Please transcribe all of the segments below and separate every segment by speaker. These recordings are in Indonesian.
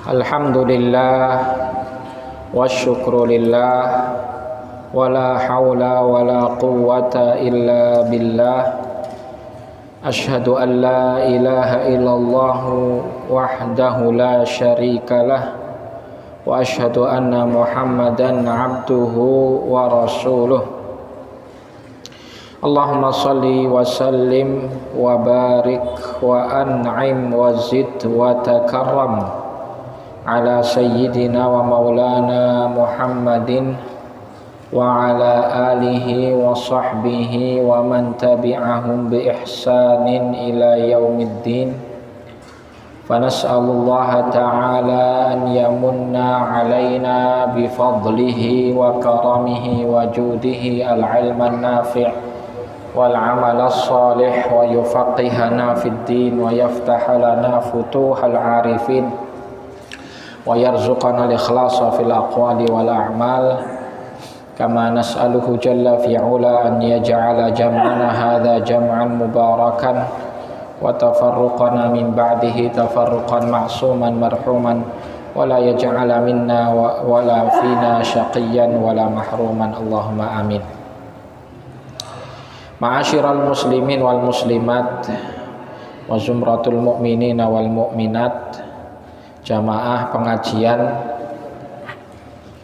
Speaker 1: Alhamdulillah wasyukrulillah wala haula wala quwwata illa billah. Asyhadu an la ilaha illallah wahdahu la syarikalah wa asyhadu anna Muhammadan abduhu wa rasuluh. Allahumma salli wa sallim wa barik wa an'im wa zid wa takarram ala sayyidina wa maulana Muhammadin wa ala alihi wa sahbihi wa man tabi'ahum bi ihsanin ila yaumiddin. Fanas'alullaha ta'ala an yamunna alaina bi fadlihi wa karamihi wa judihi al-ilman nafi' wal amala salih wa yufaqihana fid din wa yaftaha lana futuhal arifin wa yarzuqana al-ikhlasa fil aqwali wal a'mal. Kama nas'aluhu jalla fi'ula an yaj'ala jam'ana hadha jam'an mubarakan wa tafarruqana min ba'dihi tafarruqan ma'suman marhuman wa la yaj'ala minna wa la fina syaqiyyan wa la mahruman. Allahumma amin. Ma'asyiral muslimin wal muslimat wa zumratul mu'minina wal mu'minat, jamaah pengajian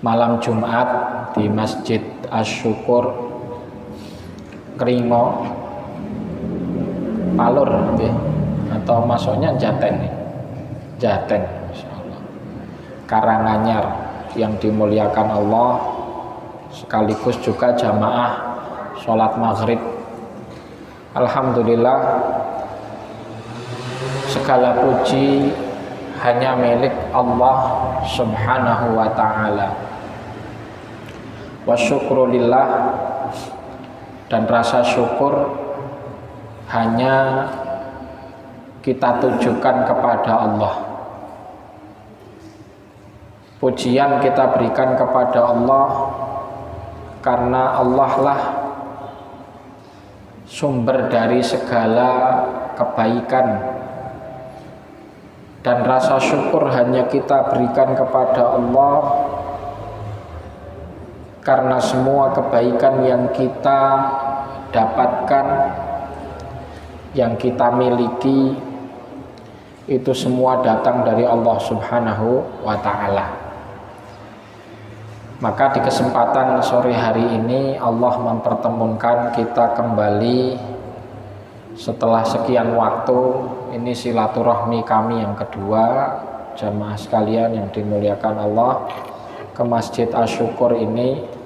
Speaker 1: malam Jumat di Masjid Asy-Syukur Kringo Palur atau masuknya Jaten, insyaallah, Karanganyar, yang dimuliakan Allah, sekaligus juga jamaah sholat maghrib. Alhamdulillah, segala puji hanya milik Allah subhanahu wa ta'ala. Wa syukrulillah, dan rasa syukur hanya kita tujukan kepada Allah. Pujian kita berikan kepada Allah karena Allah lah sumber dari segala kebaikan, dan rasa syukur hanya kita berikan kepada Allah karena semua kebaikan yang kita dapatkan, yang kita miliki, itu semua datang dari Allah subhanahu wa ta'ala. Maka di kesempatan sore hari ini Allah mempertemukan kita kembali setelah sekian waktu. Ini silaturahmi kami yang kedua, jamaah sekalian yang dimuliakan Allah, ke Masjid Asy-Syukur ini.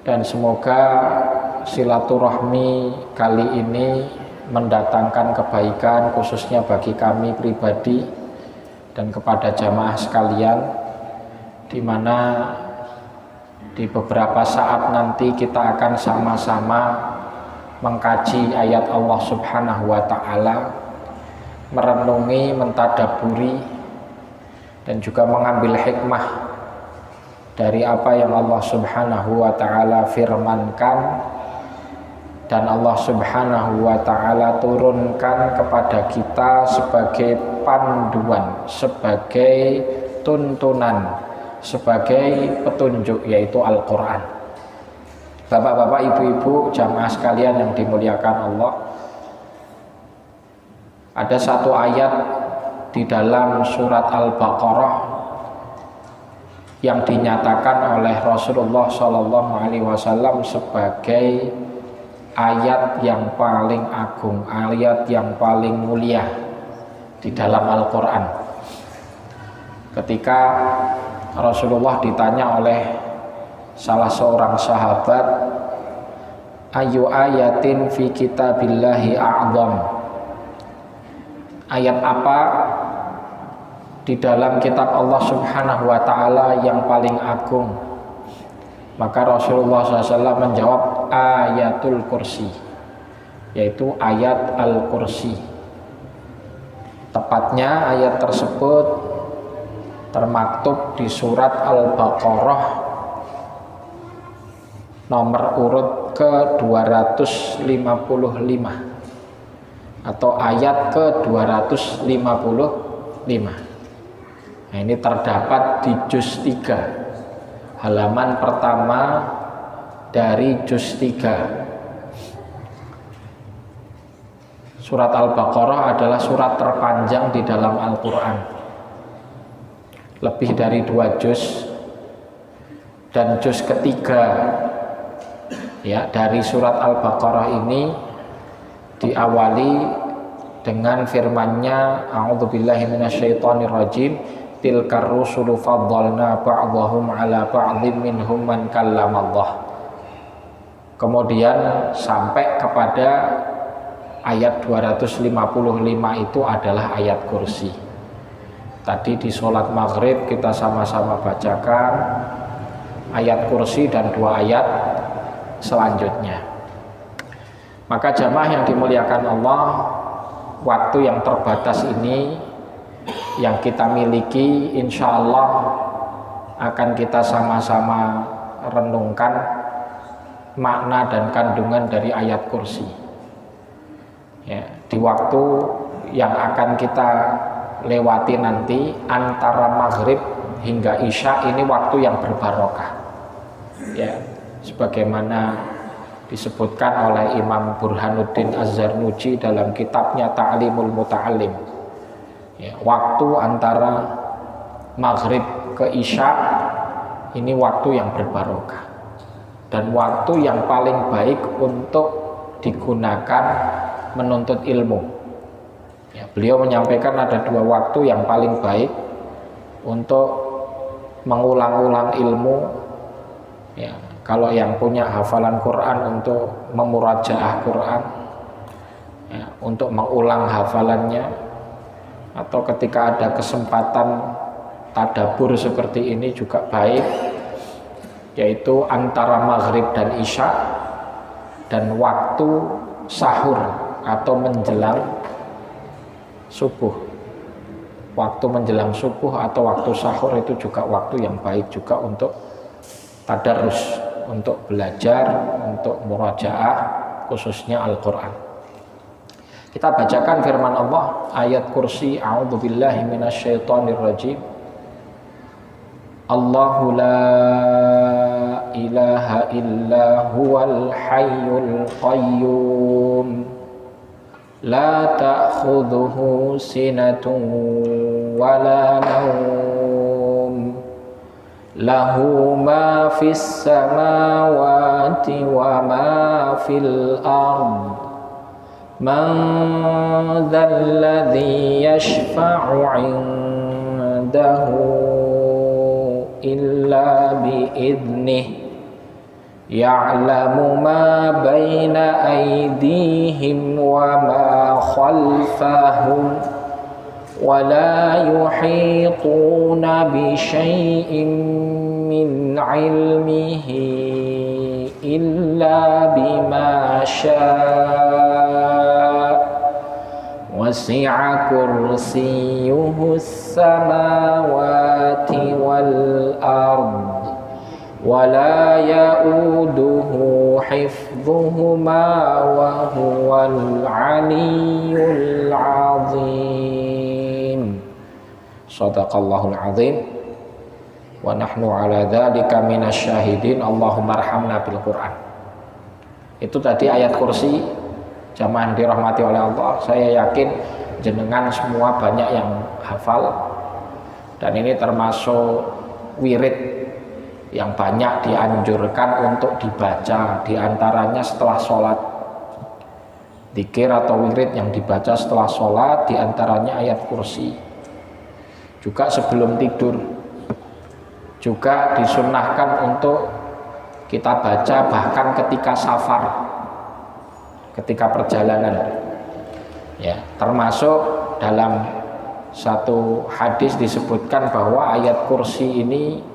Speaker 1: Dan semoga silaturahmi kali ini mendatangkan kebaikan, khususnya bagi kami pribadi dan kepada jamaah sekalian, di mana di beberapa saat nanti kita akan sama-sama mengkaji ayat Allah subhanahu wa ta'ala, merenungi, mentadaburi, dan juga mengambil hikmah dari apa yang Allah subhanahu wa ta'ala firmankan dan Allah subhanahu wa ta'ala turunkan kepada kita sebagai panduan, sebagai tuntunan, sebagai petunjuk, yaitu Al-Quran. Bapak-bapak, ibu-ibu, jamaah sekalian yang dimuliakan Allah, ada satu ayat di dalam surat Al-Baqarah yang dinyatakan oleh Rasulullah SAW sebagai ayat yang paling agung, ayat yang paling mulia di dalam Al-Quran. Ketika Rasulullah ditanya oleh salah seorang sahabat, ayu ayatin fi kitabillahi a'zam, ayat apa di dalam kitab Allah subhanahu wa ta'ala yang paling agung? Maka Rasulullah SAW menjawab, ayatul kursi, yaitu ayat Al-Kursi. Tepatnya ayat tersebut termaktub di surat Al-Baqarah nomor urut ke-255 atau ayat ke-255. Nah, ini terdapat di juz 3, halaman pertama dari juz 3. Surat Al-Baqarah adalah surat terpanjang di dalam Al-Quran, lebih dari 2 juz. Dan juz ketiga ya dari surat Al-Baqarah ini diawali dengan firman-Nya, a'udzubillahi minasyaitonirrajim, tilkar rusulu faddalna ba'dahum ala ba'dhin minhum man kallamallah. Kemudian sampai kepada ayat 255 itu adalah ayat kursi. Tadi di sholat maghrib kita sama-sama bacakan ayat kursi dan 2 ayat selanjutnya. Maka jamaah yang dimuliakan Allah, waktu yang terbatas ini yang kita miliki, insya Allah akan kita sama-sama renungkan makna dan kandungan dari ayat kursi ya, di waktu yang akan kita lewati nanti antara maghrib hingga isya. Ini waktu yang berbarokah ya, sebagaimana disebutkan oleh Imam Burhanuddin Az-Zarnuji dalam kitabnya Ta'limul Muta'allim ya, waktu antara maghrib ke isya ini waktu yang berbarokah dan waktu yang paling baik untuk digunakan menuntut ilmu ya, beliau menyampaikan ada 2 waktu yang paling baik untuk mengulang-ulang ilmu ya. Kalau yang punya hafalan Quran untuk memurajaah Quran ya, untuk mengulang hafalannya, atau ketika ada kesempatan tadabbur seperti ini juga baik, yaitu antara maghrib dan isya dan waktu sahur atau menjelang subuh. Waktu menjelang subuh atau waktu sahur itu juga waktu yang baik juga untuk tadarus, untuk belajar, untuk murajaah khususnya Al-Quran. Kita bacakan firman Allah ayat kursi, a'udzubillahi minasyaitonirrajim. Allahu la ilaha illa huwal hayyul qayyum la ta'khudhuhu sinatun wa la nawm lahu ma fis samawati wa ma fil ard man dzal ladzi yashfa'u 'indahu illa bi'idnihi ya'lamu ma baina aydihim wa ma khalfahum wa la yuhituna bi syai'in min 'ilmihi illa bima syaa' wasi'a kursiyyuhu as-samawati wal ard wa la ya'uduhu hifdhuhuma wa huwal 'aliyyul 'azim. Shadaqallahul 'azim wa nahnu 'ala dzalika minasyahidin. Allahumma arhamna bil Qur'an. Itu tadi ayat kursi. Jamaah yang dirahmati oleh Allah, saya yakin jenengan semua banyak yang hafal, dan ini termasuk wirid yang banyak dianjurkan untuk dibaca, diantaranya setelah sholat. Dzikir atau wirid yang dibaca setelah sholat diantaranya ayat kursi. Juga sebelum tidur juga disunnahkan untuk kita baca, bahkan ketika safar, ketika perjalanan ya. Termasuk dalam satu hadis disebutkan bahwa ayat kursi ini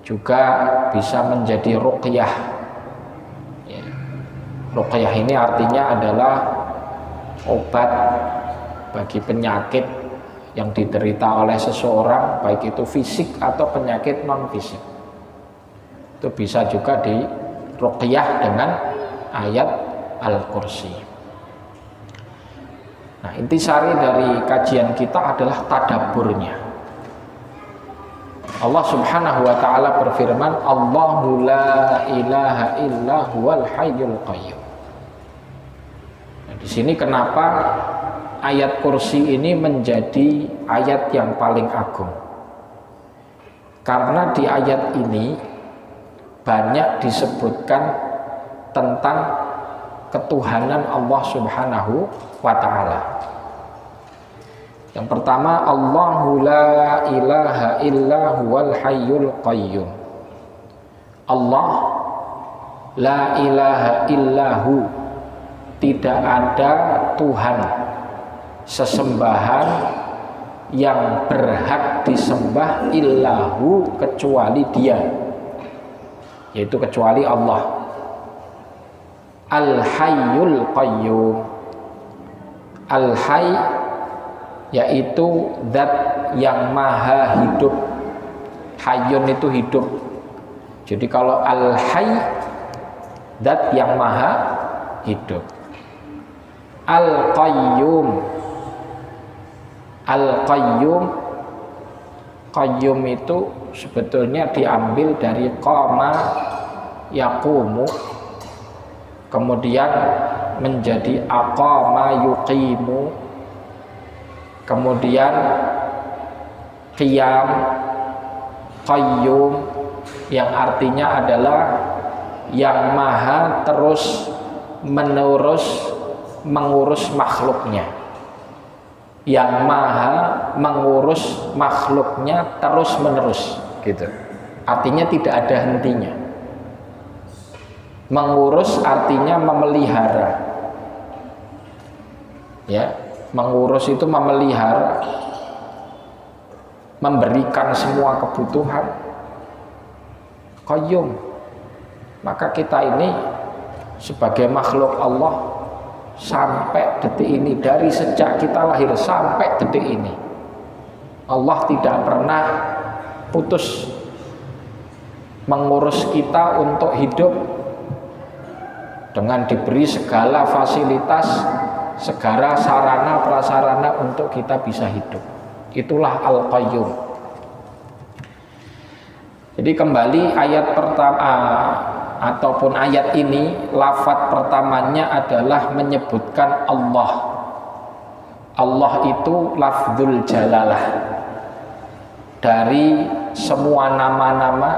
Speaker 1: juga bisa menjadi ruqyah ya. Ruqyah ini artinya adalah obat bagi penyakit yang diderita oleh seseorang, baik itu fisik atau penyakit non fisik. Itu bisa juga di ruqyah dengan ayat Al-Kursi. Nah, intisari dari kajian kita adalah tadabburnya. Allah Subhanahu wa taala berfirman, Allahu la ilaha illa huwal hayyul qayyum. Nah, di sini kenapa ayat kursi ini menjadi ayat yang paling agung? Karena di ayat ini banyak disebutkan tentang ketuhanan Allah Subhanahu wa taala. Yang pertama, Allahu la ilaha illa huwal hayyul qayyum. Allah la ilaha illahu, tidak ada Tuhan sesembahan yang berhak disembah illahu, kecuali Dia, yaitu kecuali Allah. Al-hayyul qayyum. Al-hayy yaitu zat yang maha hidup. Hayyun itu hidup. Jadi kalau al-hayy, zat yang maha hidup. Al-qayyum. Al-qayyum, qayyum itu sebetulnya diambil dari qama yaqumu, kemudian menjadi aqama yuqimu, kemudian qiyam, qayyum, yang artinya adalah yang maha terus menerus mengurus makhluknya, yang maha mengurus makhluknya terus menerus, gitu. Artinya tidak ada hentinya. Mengurus artinya memelihara, ya. Mengurus itu memelihara, memberikan semua kebutuhan. Qayyum. Maka kita ini sebagai makhluk Allah sampai detik ini, dari sejak kita lahir sampai detik ini, Allah tidak pernah putus mengurus kita untuk hidup dengan diberi segala fasilitas, segala sarana prasarana untuk kita bisa hidup. Itulah Al-Qayyum. Jadi kembali ayat pertama ataupun ayat ini, lafaz pertamanya adalah menyebutkan Allah. Allah itu lafzul jalalah. Dari semua nama-nama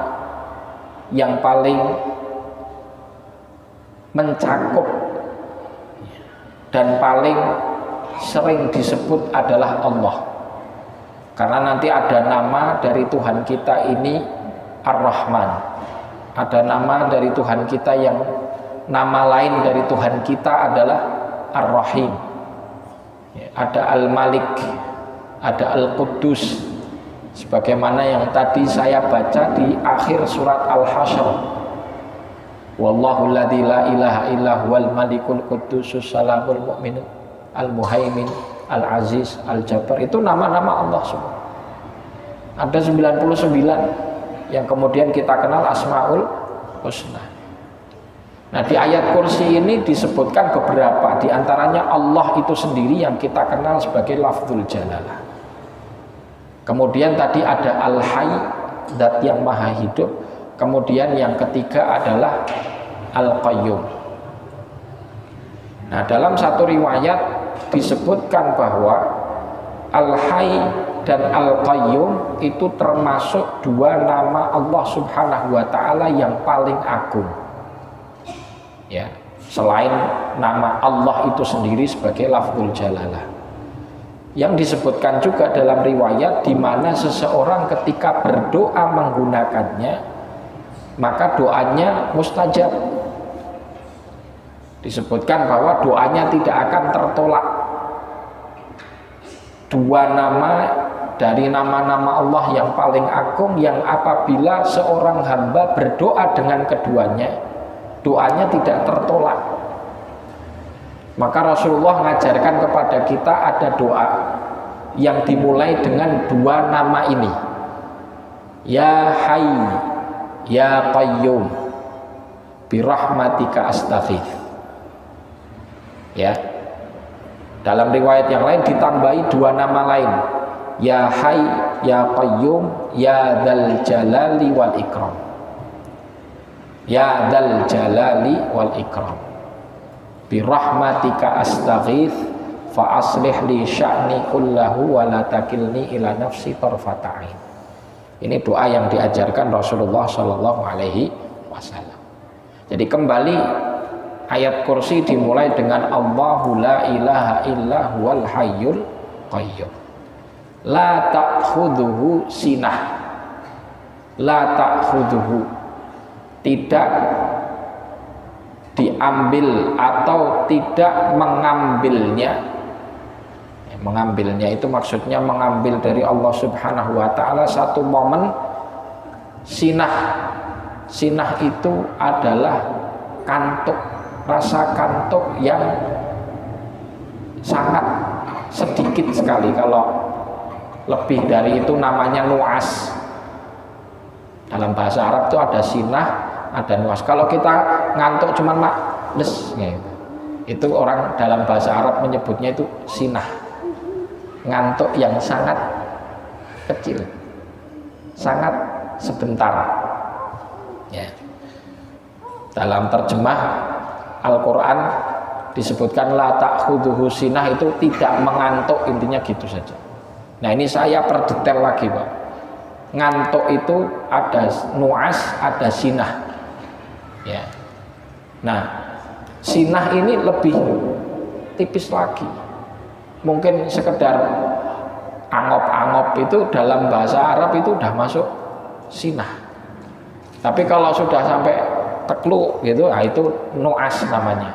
Speaker 1: yang paling mencakup dan paling sering disebut adalah Allah. Karena nanti ada nama dari Tuhan kita ini Ar-Rahman, ada nama dari Tuhan kita yang nama lain dari Tuhan kita adalah Ar-Rahim, ada Al-Malik, ada Al-Quddus, sebagaimana yang tadi saya baca di akhir surat Al-Hasyr, Wallahu alladzi la ilaha illa huwal malikul quddusus salamul mu'min al-muhaimin al-aziz al-jabbar. Itu nama-nama Allah semua. Ada 99 yang kemudian kita kenal Asmaul Husna. Nah, di ayat kursi ini disebutkan beberapa, di antaranya Allah itu sendiri yang kita kenal sebagai lafzul jalalah. Kemudian tadi ada Al-Hayy, zat yang maha hidup. Kemudian yang ketiga adalah Al-Qayyum. Nah, dalam satu riwayat disebutkan bahwa Al-Hayy dan Al-Qayyum itu termasuk dua nama Allah Subhanahu wa ta'ala yang paling agung, ya, selain nama Allah itu sendiri sebagai lafzul jalalah. Yang disebutkan juga dalam riwayat di mana seseorang ketika berdoa menggunakannya maka doanya mustajab. Disebutkan bahwa doanya tidak akan tertolak. Dua nama dari nama-nama Allah yang paling agung, yang apabila seorang hamba berdoa dengan keduanya, doanya tidak tertolak. Maka Rasulullah mengajarkan kepada kita ada doa yang dimulai dengan dua nama ini, Ya Hayy, Ya Qayyum, birahmatika astaghits. Ya. Dalam riwayat yang lain ditambahi dua nama lain, ya Hayy ya Qayyum ya Dzal Jalali wal Ikram. Ya Dzal Jalali wal Ikram, bi rahmatika astaghits fa aslih li sya'ni kullahu wa la takilni ila nafsi tarfata ain. Ini doa yang diajarkan Rasulullah Shallallahu Alaihi Wasallam. Jadi kembali ayat kursi dimulai dengan Allahu la ilaha illa huwal hayyul qayyum. La ta'khudhuhu sinah. La ta'khudhuhu, tidak diambil atau tidak mengambilnya. Mengambilnya itu maksudnya mengambil dari Allah Subhanahu wa taala satu momen sinah. Sinah itu adalah kantuk, rasa kantuk yang sangat sedikit sekali. Kalau lebih dari itu namanya nuas. Dalam bahasa Arab itu ada sinah, ada nuas. Kalau kita ngantuk cuman les gitu, itu orang dalam bahasa Arab menyebutnya itu sinah. Ngantuk yang sangat kecil, sangat sebentar. Ya. Dalam terjemah Al-Quran disebutkan la ta'khudhuhu sinah, itu tidak mengantuk, intinya gitu saja. Nah ini saya perdetail lagi Pak. Ngantuk itu ada nuas, ada sinah. Ya. Nah sinah ini lebih tipis lagi. Mungkin sekedar angop-angop itu dalam bahasa Arab itu udah masuk sinah. Tapi kalau sudah sampai tekluk gitu, nah itu nuas namanya.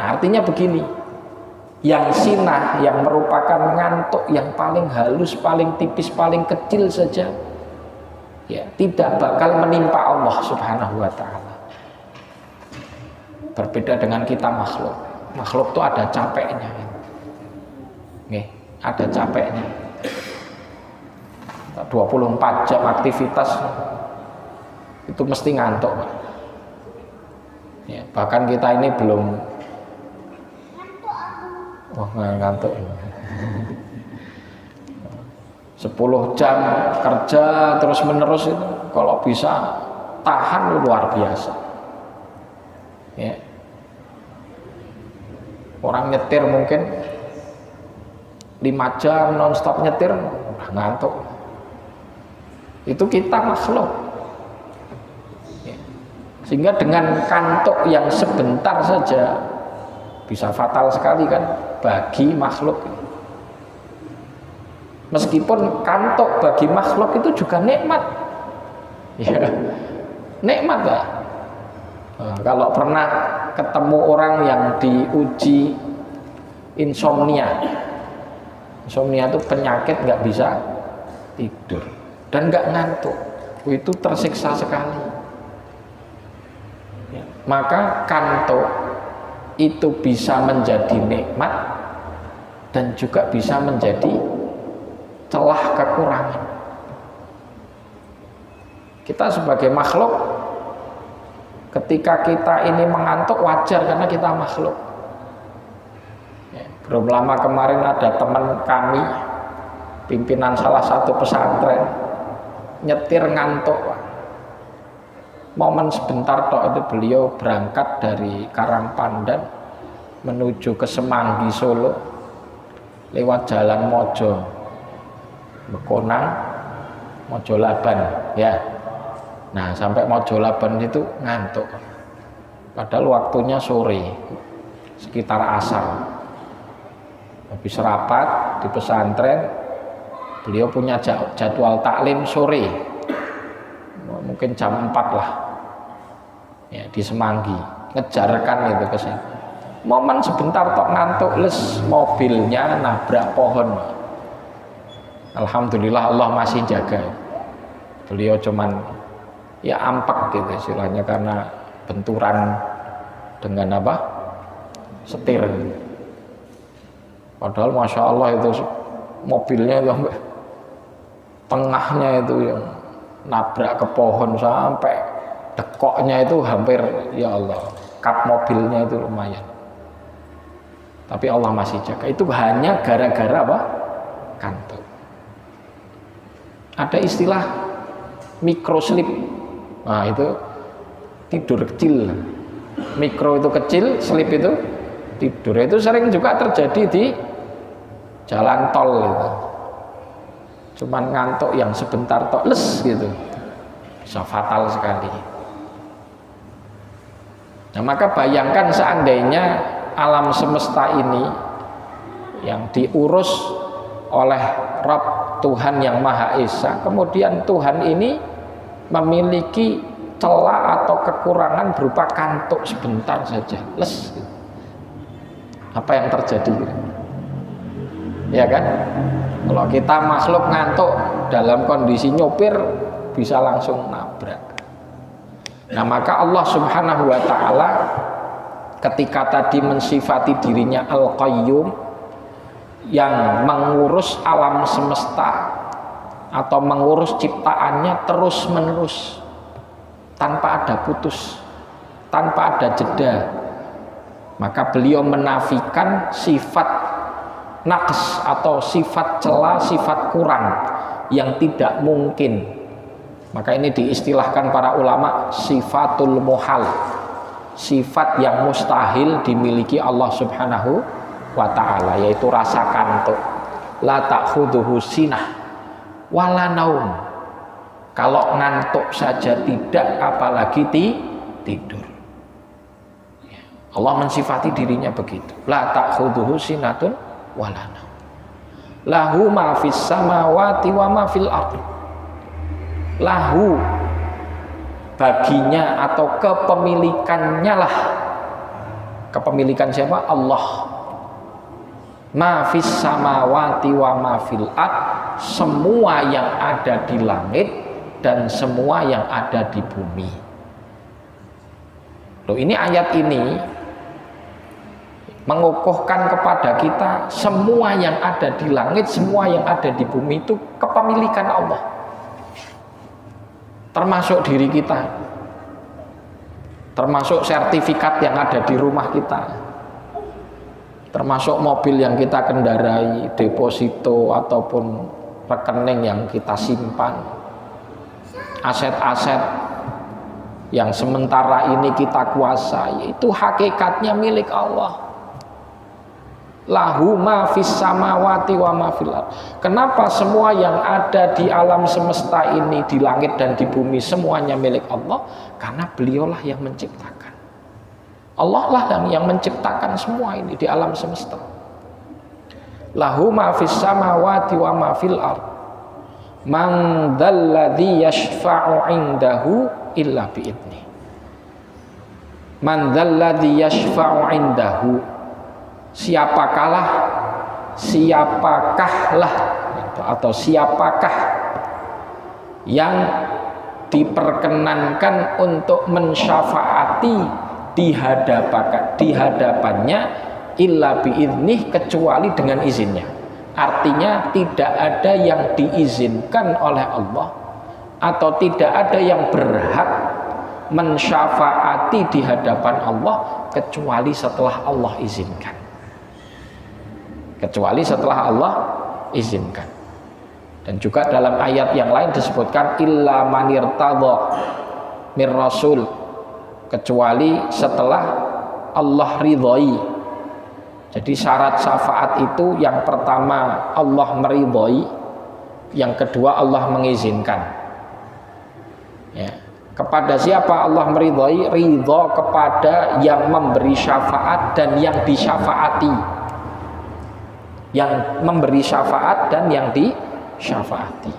Speaker 1: Nah, artinya begini, yang sinah, yang merupakan ngantuk yang paling halus, paling tipis, paling kecil saja, ya tidak bakal menimpa Allah Subhanahu wa taala. Berbeda dengan kita makhluk. Makhluk itu ada capeknya. Nih, ada capeknya. 24 jam aktivitas itu mesti ngantuk, Pak. Ya, bahkan kita ini belum ngantuk. 10 jam kerja terus menerus itu kalau bisa tahan luar biasa. Ya. Orang nyetir mungkin 5 jam nonstop nyetir udah ngantuk. Itu kita makhluk. Ya. Sehingga dengan kantuk yang sebentar saja bisa fatal sekali kan bagi makhluk. Meskipun kantuk bagi makhluk itu juga nikmat. Ya. Nikmat Pak. Nah, kalau pernah ketemu orang yang diuji insomnia. Insomnia itu penyakit nggak bisa tidur dan nggak ngantuk, itu tersiksa sekali. Ya. Maka kantuk itu bisa menjadi nikmat dan juga bisa menjadi celah kekurangan. Kita sebagai makhluk, ketika kita ini mengantuk wajar karena kita makhluk. Belum lama kemarin ada teman kami, pimpinan salah satu pesantren, nyetir ngantuk. Momen sebentar tok itu beliau berangkat dari Karangpandan menuju ke Semanggi Solo lewat jalan Mojo, Bekonang, Mojolaban, ya. Nah sampai Mojolaban itu ngantuk. Padahal waktunya sore, sekitar asar. Habis rapat di pesantren, beliau punya jadwal taklim sore, mungkin jam 4 lah, ya di Semanggi, ngejarkan itu ke sini. Momen sebentar tok ngantuk, les mobilnya nabrak pohon. Alhamdulillah Allah masih jaga. Beliau cuman ya ampak gitu istilahnya karena benturan dengan apa? Setir. Padahal Masya Allah itu mobilnya sampai tengahnya itu yang nabrak ke pohon sampai dekoknya itu hampir, ya Allah, kap mobilnya itu lumayan. Tapi Allah masih jaga. Itu hanya gara-gara apa? kantuk. Ada istilah microsleep. Nah, itu tidur kecil. Mikro itu kecil, sleep itu tidur. Itu sering juga terjadi di jalan tol gitu. Cuman ngantuk yang sebentar tok les gitu. Bisa fatal sekali. Nah, maka bayangkan seandainya alam semesta ini yang diurus oleh Rabb Tuhan yang Maha Esa, kemudian Tuhan ini memiliki celah atau kekurangan berupa kantuk sebentar saja, les. Apa yang terjadi? Ya kan? Kalau kita makhluk ngantuk dalam kondisi nyopir bisa langsung nabrak. Nah, maka Allah Subhanahu wa taala ketika tadi mensifati dirinya Al-Qayyum yang mengurus alam semesta atau mengurus ciptaannya terus-menerus tanpa ada putus, tanpa ada jeda, maka beliau menafikan sifat naqs atau sifat celah, sifat kurang yang tidak mungkin. Maka ini diistilahkan para ulama sifatul muhal, sifat yang mustahil dimiliki Allah Subhanahu wa ta'ala, yaitu rasa kantuk. La ta'khudhuhu sinah wala naum. Kalau ngantuk saja tidak, apalagi tidur. Allah mensifati dirinya begitu. La ta'khudhuhu sinatun wala naum. Lahu ma fis samawati wa ma fil ardh. Lahu, baginya atau kepemilikannya lah. Kepemilikan siapa? Allah. Ma fis samawati wa ma fil ardh, semua yang ada di langit dan semua yang ada di bumi. Loh, ini ayat ini mengukuhkan kepada kita semua yang ada di langit, semua yang ada di bumi itu kepemilikan Allah. Termasuk diri kita, termasuk sertifikat yang ada di rumah kita, termasuk mobil yang kita kendarai, deposito ataupun rekening yang kita simpan, aset-aset yang sementara ini kita kuasai, itu hakikatnya milik Allah. Lahu ma fis samawati wa ma fil ardh. Kenapa semua yang ada di alam semesta ini, di langit dan di bumi, semuanya milik Allah? Karena beliaulah yang menciptakan. Allah lah yang menciptakan semua ini di alam semesta. Lahu ma fis samawati wa ma fil ardh. Man dzalladzi yashfa'u 'indahu illa bi'idnih. Man dzalladzi yashfa'u 'indahu. Siapakah yang diperkenankan untuk mensyafaati di hadapannya illa bi'idnih, kecuali dengan izinnya. Artinya tidak ada yang diizinkan oleh Allah atau tidak ada yang berhak mensyafaati di hadapan Allah kecuali setelah Allah izinkan. Kecuali setelah Allah izinkan. Dan juga dalam ayat yang lain disebutkan illa manirtadha mir rasul, kecuali setelah Allah ridhoi. Jadi syarat syafaat itu yang pertama Allah meridhoi, yang kedua Allah mengizinkan. Ya. Kepada siapa Allah meridhoi? Ridho kepada yang memberi syafaat dan yang disyafaati. Yang memberi syafaat dan yang disyafaati.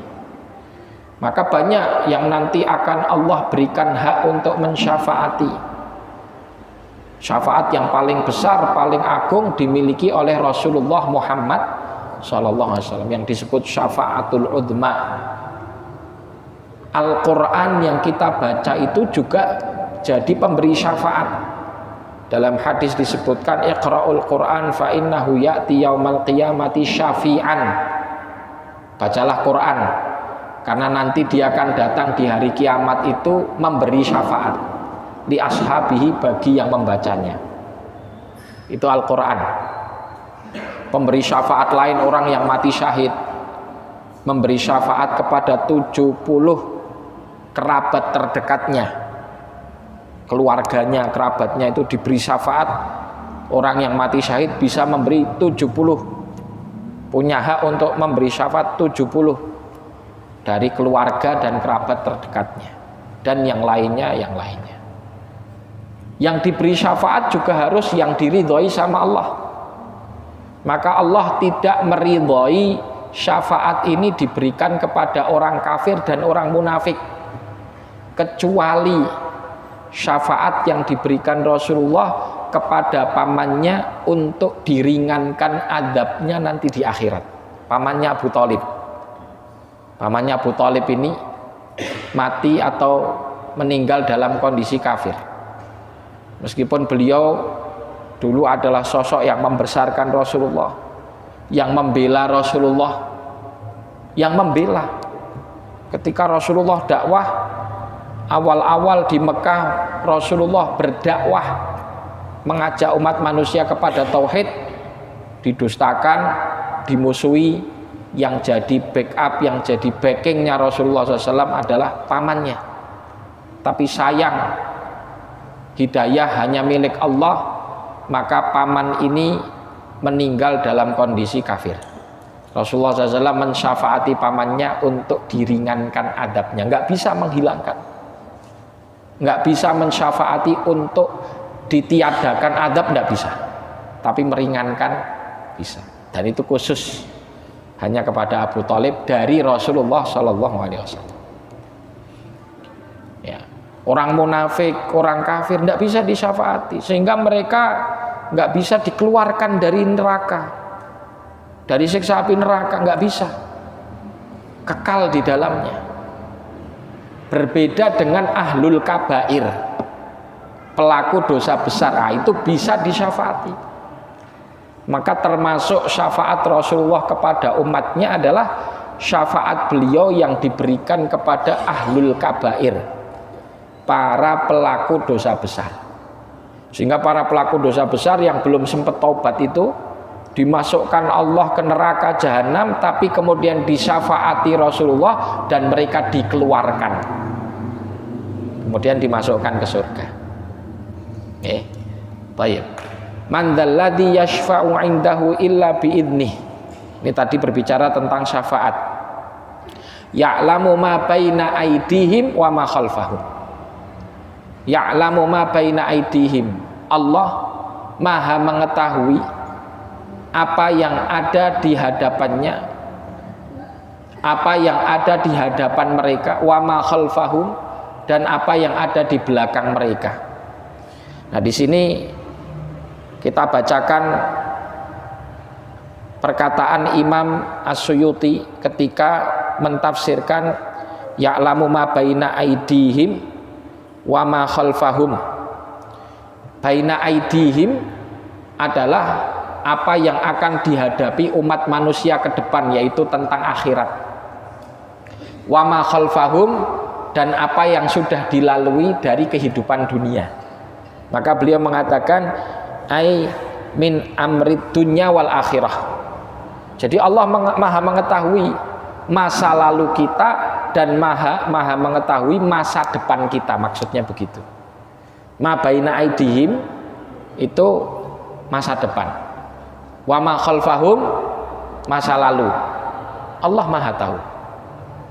Speaker 1: Maka banyak yang nanti akan Allah berikan hak untuk mensyafaati. Syafaat yang paling besar, paling agung dimiliki oleh Rasulullah Muhammad SAW yang disebut syafaatul udma. Al-Quran yang kita baca itu juga jadi pemberi syafaat. Dalam hadis disebutkan iqra'ul Quran fa innahu ya'ti yaumal qiyamati syafi'an. Bacalah Quran karena nanti dia akan datang di hari kiamat itu memberi syafaat li ashabihi, bagi yang membacanya. Itu Al-Quran. Pemberi syafaat lain orang yang mati syahid, memberi syafaat kepada 70 kerabat terdekatnya, keluarganya, kerabatnya itu diberi syafaat. Orang yang mati syahid bisa memberi 70, punya hak untuk memberi syafaat 70 dari keluarga dan kerabat terdekatnya, dan yang lainnya. Yang diberi syafaat juga harus yang diridhoi sama Allah. Maka Allah tidak meridhoi syafaat ini diberikan kepada orang kafir dan orang munafik, kecuali syafaat yang diberikan Rasulullah kepada pamannya untuk diringankan adabnya nanti di akhirat. Pamannya Abu Thalib. Pamannya Abu Thalib ini mati atau meninggal dalam kondisi kafir. Meskipun beliau dulu adalah sosok yang membesarkan Rasulullah, yang membela Rasulullah, yang membela. Ketika Rasulullah dakwah, awal-awal di Mekah Rasulullah berdakwah, mengajak umat manusia kepada tauhid, didustakan, dimusuhi. Yang jadi backup, yang jadi backingnya Rasulullah SAW adalah pamannya. Tapi sayang, hidayah hanya milik Allah, maka paman ini meninggal dalam kondisi kafir. Rasulullah SAW mensyafaati pamannya untuk diringankan adabnya, nggak bisa menghilangkan, nggak bisa mensyafaati untuk ditiadakan adab, nggak bisa, tapi meringankan bisa. Dan itu khusus hanya kepada Abu Thalib dari Rasulullah SAW. Ya. Orang munafik, orang kafir tidak bisa disyafaati, sehingga mereka nggak bisa dikeluarkan dari neraka, dari siksa api neraka, nggak bisa, kekal di dalamnya. Berbeda dengan ahlul kabair, pelaku dosa besar, itu bisa disyafaati. Maka termasuk syafaat Rasulullah kepada umatnya adalah syafaat beliau yang diberikan kepada ahlul kabair, para pelaku dosa besar. Sehingga para pelaku dosa besar yang belum sempat taubat itu dimasukkan Allah ke neraka jahanam, tapi kemudian disyafaati Rasulullah dan mereka dikeluarkan, kemudian dimasukkan ke surga. Baik. Man dzalladzi yashfa'u 'indahu illa bi'idnih. Ini tadi berbicara tentang syafaat. Ya'lamu ma baina aydihim wa ma khalfahum. Ya'lamu ma baina aydihim. Allah Maha mengetahui apa yang ada di hadapannya, apa yang ada di hadapan mereka, wa ma khalfahum, dan apa yang ada di belakang mereka. Nah, di sini kita bacakan perkataan Imam As-Suyuti ketika mentafsirkan ya'lamu ma baina aydihim wa ma khalfahum. Baina aydihim adalah apa yang akan dihadapi umat manusia ke depan, yaitu tentang akhirat. Wa ma khalfahum, dan apa yang sudah dilalui dari kehidupan dunia. Maka beliau mengatakan ai min amrid dunya wal akhirah. Jadi Allah maha mengetahui masa lalu kita dan maha mengetahui masa depan kita, maksudnya begitu. Ma baina aidihim itu masa depan, wa ma khalfahum masa lalu. Allah maha tahu.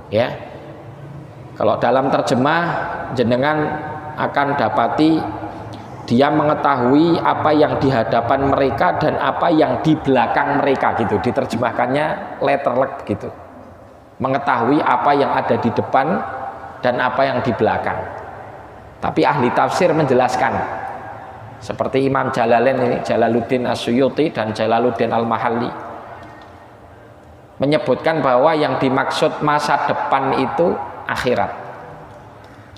Speaker 1: Ya. Kalau dalam terjemah jenengan akan dapati dia mengetahui apa yang di hadapan mereka dan apa yang di belakang mereka, gitu. Diterjemahkannya letterlek begitu. Mengetahui apa yang ada di depan dan apa yang di belakang. Tapi ahli tafsir menjelaskan, seperti Imam Jalalain ini, Jalaluddin As-Suyuti dan Jalaluddin Al-Mahalli, menyebutkan bahwa yang dimaksud masa depan itu akhirat,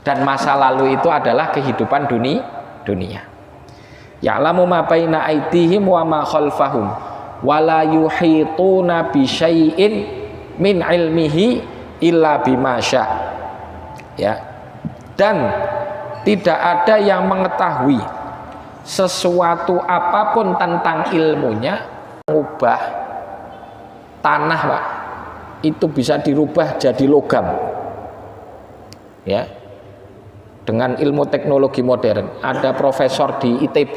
Speaker 1: dan masa lalu itu adalah kehidupan dunia. Ya'lamu ma baina aydihim wa ma khalfahum wa la yuhituna bi syai'in min ilmihi illa bima sya'. Ya. Dan tidak ada yang mengetahui sesuatu apapun tentang ilmunya. Mengubah tanah, Pak, itu bisa dirubah jadi logam. Ya. Dengan ilmu teknologi modern. Ada profesor di ITB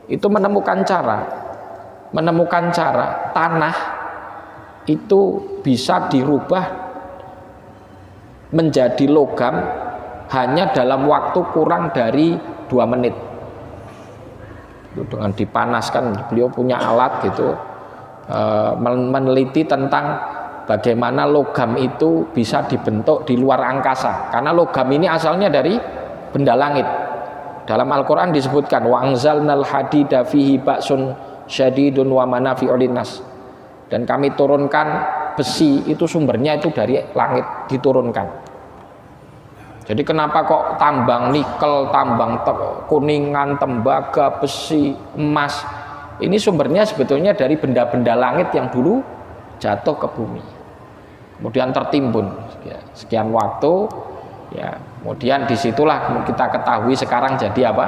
Speaker 1: itu menemukan cara tanah itu bisa dirubah menjadi logam hanya dalam waktu kurang dari 2 menit. Itu dengan dipanaskan, beliau punya alat gitu, meneliti tentang bagaimana logam itu bisa dibentuk di luar angkasa, karena logam ini asalnya dari benda langit. Dalam Al-Quran disebutkan wa anzalnal hadida fihi ba'sun syadidun wa manafi'u linnas, dan kami turunkan besi itu sumbernya itu dari langit diturunkan. Jadi kenapa kok tambang nikel, tambang kuningan, tembaga, besi, emas, ini sumbernya sebetulnya dari benda-benda langit yang dulu jatuh ke bumi, kemudian tertimbun sekian waktu, ya kemudian disitulah kita ketahui sekarang jadi apa?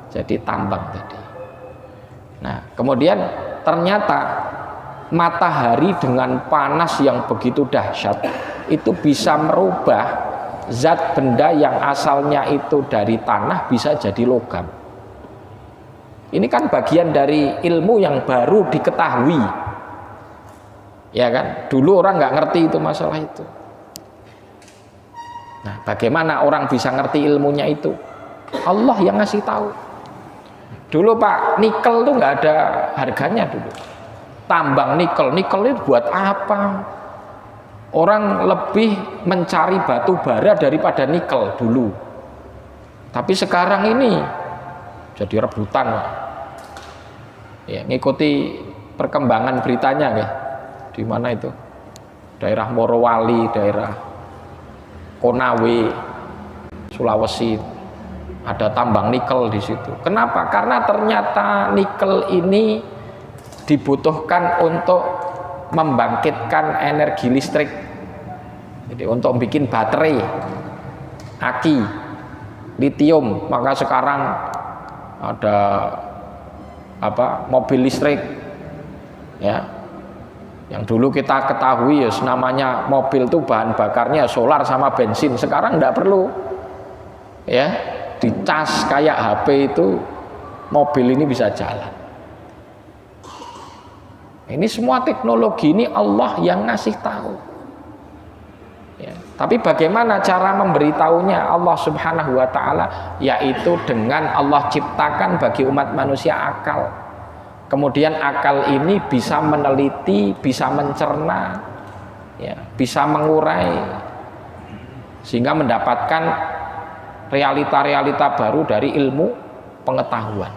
Speaker 1: Jadi tambang tadi. Nah kemudian ternyata matahari dengan panas yang begitu dahsyat itu bisa merubah zat benda yang asalnya itu dari tanah bisa jadi logam. Ini kan bagian dari ilmu yang baru diketahui, ya kan? Dulu orang nggak ngerti itu masalah itu. Nah, bagaimana orang bisa ngerti ilmunya itu? Allah yang ngasih tahu. Dulu Pak, nikel tuh nggak ada harganya dulu. Tambang nikel itu buat apa? Orang lebih mencari batu bara daripada nikel dulu. Tapi sekarang ini jadi rebutan. Ya, ngikuti perkembangan beritanya ya. Di mana itu? Daerah Morowali, daerah Konawe, Sulawesi, ada tambang nikel di situ. Kenapa? Karena ternyata nikel ini dibutuhkan untuk membangkitkan energi listrik. Jadi untuk bikin baterai, aki, litium. Maka sekarang ada mobil listrik, ya. Yang dulu kita ketahui ya namanya mobil itu bahan bakarnya solar sama bensin. Sekarang tidak perlu, ya, dicas kayak HP itu mobil ini bisa jalan. Ini semua teknologi ini Allah yang ngasih tahu. Ya, tapi bagaimana cara memberitahunya Allah Subhanahu wa Ta'ala? Yaitu dengan Allah ciptakan bagi umat manusia akal. Kemudian akal ini bisa meneliti, bisa mencerna, ya, bisa mengurai, sehingga mendapatkan realita-realita baru dari ilmu pengetahuan.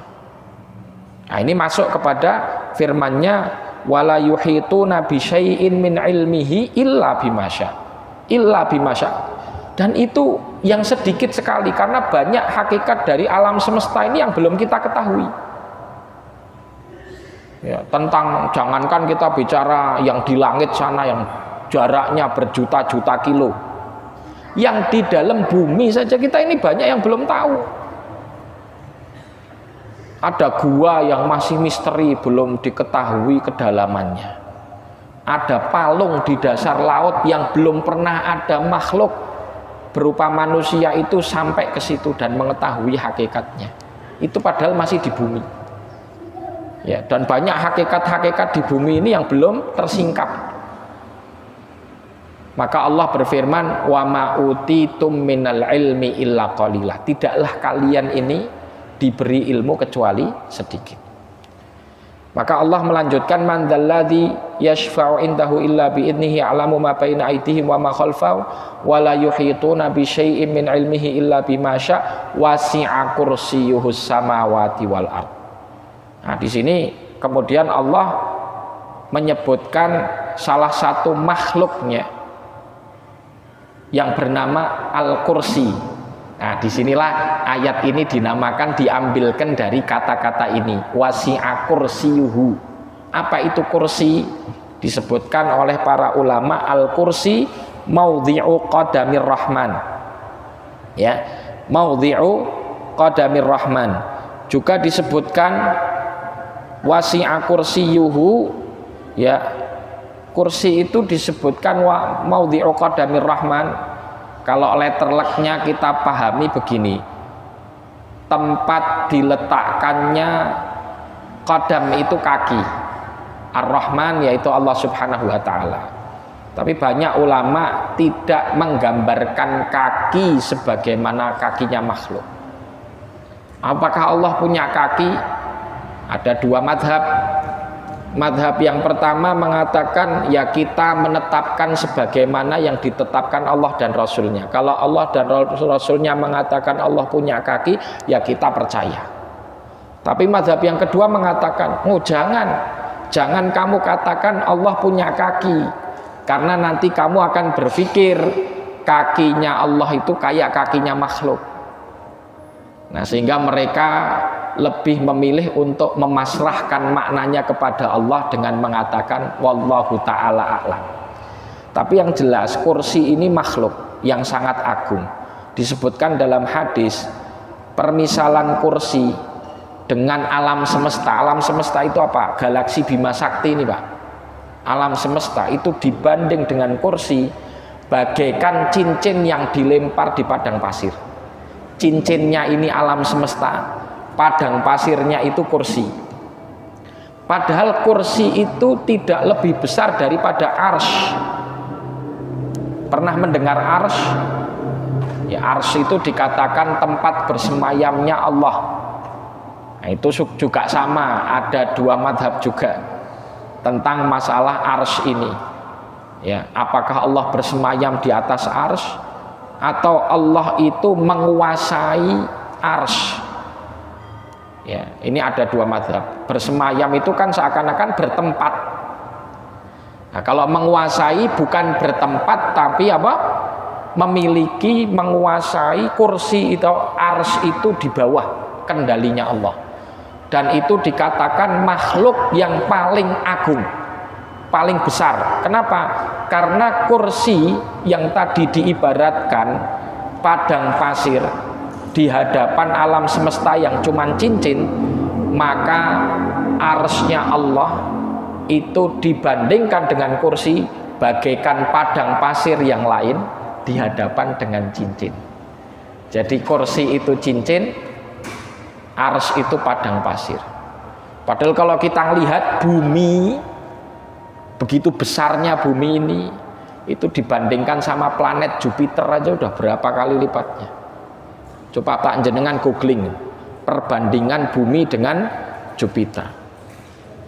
Speaker 1: Nah, ini masuk kepada firman-Nya wala yuhituna bi syai'in min ilmihi illa bimasya. Dan itu yang sedikit sekali, karena banyak hakikat dari alam semesta ini yang belum kita ketahui. Ya, tentang jangankan kita bicara yang di langit sana yang jaraknya berjuta-juta kilo, yang di dalam bumi saja kita ini banyak yang belum tahu. Ada gua yang masih misteri, belum diketahui kedalamannya. Ada palung di dasar laut yang belum pernah ada makhluk berupa manusia itu sampai ke situ dan mengetahui hakikatnya. Itu padahal masih di bumi. Ya, dan banyak hakikat-hakikat di bumi ini yang belum tersingkap. Maka Allah berfirman, "Wa ma utitum minal ilmi illa qalila." Tidaklah kalian ini diberi ilmu kecuali sedikit. Maka Allah melanjutkan, man dzalladzi yashfa'u indahu illa bi idnihi ya'lamu ma baina aydihim wa ma khalfahum wa la yuhituna bi syai'in min ilmihi illa bima syaa wasi'a kursiyyuhus samawati wal ard. Nah, di sini kemudian Allah menyebutkan salah satu makhluknya yang bernama Al-Kursi. Nah, disinilah ayat ini dinamakan, diambilkan dari kata-kata ini, wasi'a kursiyuhu. Apa itu kursi? Disebutkan oleh para ulama, al-kursi maudhi'u qadamir rahman. Ya, maudhi'u qadamir rahman. Juga disebutkan wasi'a kursiyuhu, ya, Kursi itu disebutkan wa maudhi'u qadamir rahman. Kalau letter luck-nya kita pahami begini, tempat diletakkannya qadam itu kaki, ar-rahman yaitu Allah subhanahu wa ta'ala. Tapi banyak ulama tidak menggambarkan kaki sebagaimana kakinya makhluk. Apakah Allah punya kaki? Ada dua madhab. Madhab yang pertama mengatakan ya kita menetapkan sebagaimana yang ditetapkan Allah dan Rasulnya. Kalau Allah dan Rasulnya mengatakan Allah punya kaki, ya kita percaya. Tapi madhab yang kedua mengatakan, oh jangan kamu katakan Allah punya kaki, karena nanti kamu akan berpikir kakinya Allah itu kayak kakinya makhluk. Nah, sehingga mereka lebih memilih untuk memasrahkan maknanya kepada Allah dengan mengatakan wallahu ta'ala a'lam. Tapi yang jelas kursi ini makhluk yang sangat agung. Disebutkan dalam hadis permisalan kursi dengan alam semesta. Alam semesta itu apa? Galaksi Bima Sakti ini, Pak. Alam semesta itu dibanding dengan kursi bagaikan cincin yang dilempar di padang pasir. Cincinnya ini alam semesta, padang pasirnya itu kursi. Padahal kursi itu tidak lebih besar daripada arsy. Pernah mendengar arsy? Ya, arsy itu dikatakan tempat bersemayamnya Allah. Nah, itu juga sama, ada dua madhab juga tentang masalah arsy ini. Ya, apakah Allah bersemayam di atas arsy atau Allah itu menguasai arsy? Ya, ini ada dua mazhab. Bersemayam itu kan seakan-akan bertempat. Nah, kalau menguasai bukan bertempat tapi apa? Memiliki, menguasai kursi itu, arsy itu di bawah kendalinya Allah. Dan itu dikatakan makhluk yang paling agung, paling besar. Kenapa? Karena kursi yang tadi diibaratkan padang pasir di hadapan alam semesta yang cuman cincin, maka arsy-nya Allah itu dibandingkan dengan kursi bagaikan padang pasir yang lain di hadapan dengan cincin. Jadi kursi itu cincin, arsy itu padang pasir. Padahal kalau kita lihat bumi, begitu besarnya bumi ini, itu dibandingkan sama planet Jupiter aja udah berapa kali lipatnya. Coba Pak jenengan googling perbandingan bumi dengan Jupiter.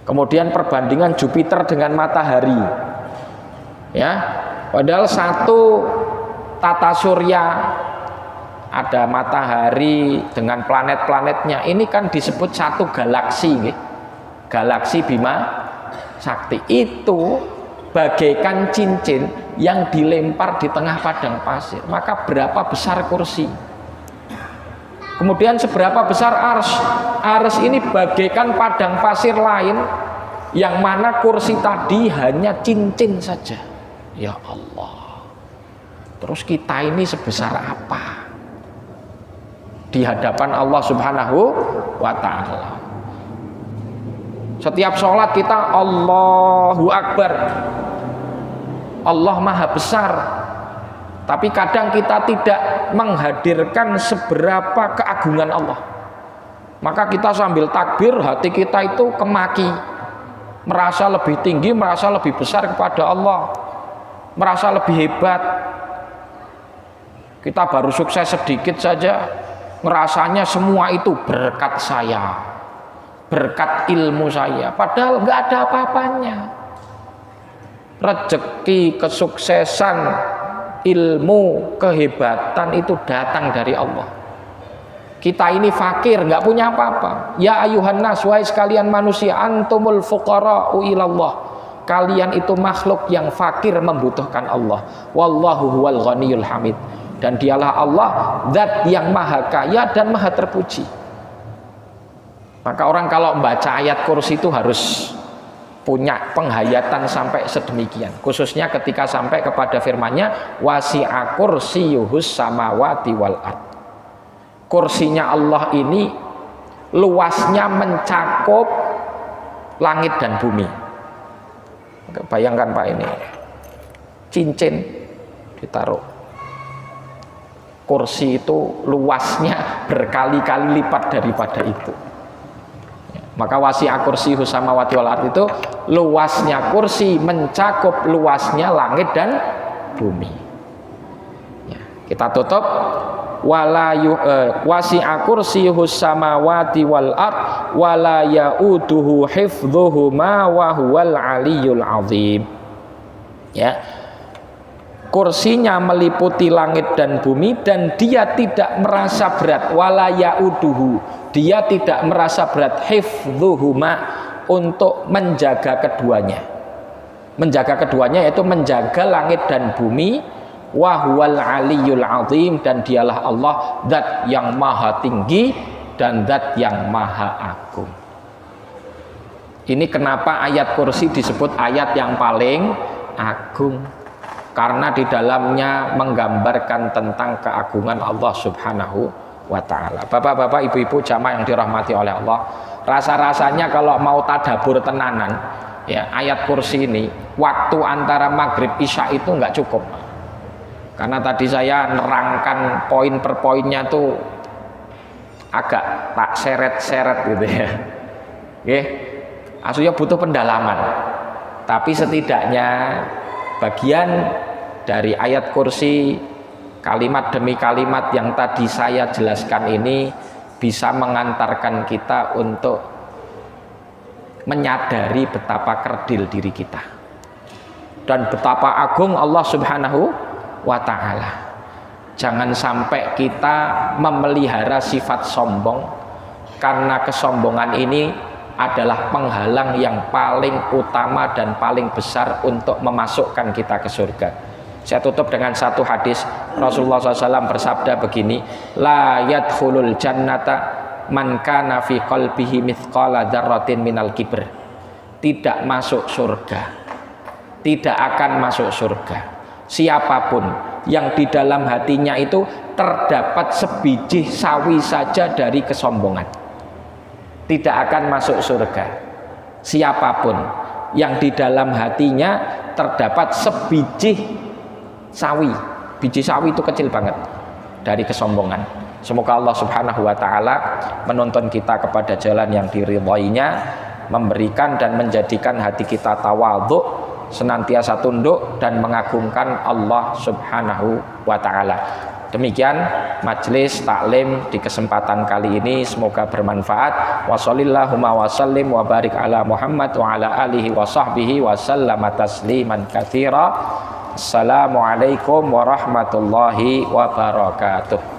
Speaker 1: Kemudian perbandingan Jupiter dengan matahari. Ya, padahal satu tata surya ada matahari dengan planet-planetnya. Ini kan disebut satu galaksi, galaksi Bima Sakti. Itu bagaikan cincin yang dilempar di tengah padang pasir. Maka berapa besar kursi? Kemudian seberapa besar arsy? Arsy ini bagaikan padang pasir lain yang mana kursi tadi hanya cincin saja. Ya Allah. Terus kita ini sebesar apa di hadapan Allah Subhanahu wa ta'ala? Setiap sholat kita Allahu Akbar, Allah Maha Besar. Tapi kadang kita tidak menghadirkan seberapa keagungan Allah. Maka kita sambil takbir, hati kita itu kemaki, merasa lebih tinggi, merasa lebih besar kepada Allah, merasa lebih hebat. Kita baru sukses sedikit saja, ngerasanya semua itu berkat saya, berkat ilmu saya. Padahal nggak ada apa-apanya. Rezeki, kesuksesan, ilmu, kehebatan itu datang dari Allah. Kita ini fakir, nggak punya apa-apa. Ya ayuhan nas, wahai sekalian manusia, antumul fuqara'u ilallah. Kalian itu makhluk yang fakir membutuhkan Allah. Wallahu huwal ghaniyul hamid. Dan dialah Allah, zat yang maha kaya dan maha terpuji. Maka orang kalau membaca ayat kursi itu harus punya penghayatan sampai sedemikian, khususnya ketika sampai kepada firman-Nya wasi'a kursiyuhus samawati wal ard. Kursinya Allah ini luasnya mencakup langit dan bumi. Bayangkan Pak, ini cincin ditaruh, kursi itu luasnya berkali-kali lipat daripada itu. Maka wasi'a kursiyuhu samawati wal ardh itu luasnya kursi mencakup luasnya langit dan bumi. Ya, kita tutup wasi'a kursiyuhu samawati wal ardh wala yauduhu hifdhuhuma wa huwal aliyyul azim. Ya. Kursinya meliputi langit dan bumi dan dia tidak merasa berat, wala yauduhu, dia tidak merasa berat hifdhuhuma, untuk menjaga keduanya. Menjaga keduanya yaitu menjaga langit dan bumi. Wa huwal aliyyul azim, dan dialah Allah zat yang maha tinggi dan zat yang maha agung. Ini kenapa ayat kursi disebut ayat yang paling agung, karena di dalamnya menggambarkan tentang keagungan Allah Subhanahu wa ta'ala. Bapak-bapak, ibu-ibu jamaah yang dirahmati oleh Allah, rasa-rasanya kalau mau tadabur tenanan ya ayat kursi ini, waktu antara maghrib isya itu nggak cukup. Karena tadi saya nerangkan poin per poinnya tuh agak tak seret-seret gitu ya. Oke, aslinya butuh pendalaman. Tapi setidaknya bagian dari ayat kursi, kalimat demi kalimat yang tadi saya jelaskan ini bisa mengantarkan kita untuk menyadari betapa kerdil diri kita dan betapa agung Allah Subhanahu wa ta'ala. Jangan sampai kita memelihara sifat sombong, karena kesombongan ini adalah penghalang yang paling utama dan paling besar untuk memasukkan kita ke surga. Saya tutup dengan satu hadis. Rasulullah SAW bersabda begini, la yadkhulul jannata man kana fi qalbihi mithqala dzarratin minal kibr. Tidak masuk surga, tidak akan masuk surga siapapun yang di dalam hatinya itu terdapat sebiji sawi saja dari kesombongan. Tidak akan masuk surga siapapun yang di dalam hatinya terdapat sebiji sawi. Biji sawi itu kecil banget dari kesombongan. Semoga Allah Subhanahu wa ta'ala menuntun kita kepada jalan yang diridhoinya, memberikan dan menjadikan hati kita tawadhu, senantiasa tunduk dan mengagungkan Allah Subhanahu wa ta'ala. Demikian majelis taklim di kesempatan kali ini, semoga bermanfaat. Wa shallallahumma wa sallim wa barik ala Muhammad wa ala alihi wa sahbihi wa sallama tasliman katsira. Assalamualaikum warahmatullahi wabarakatuh.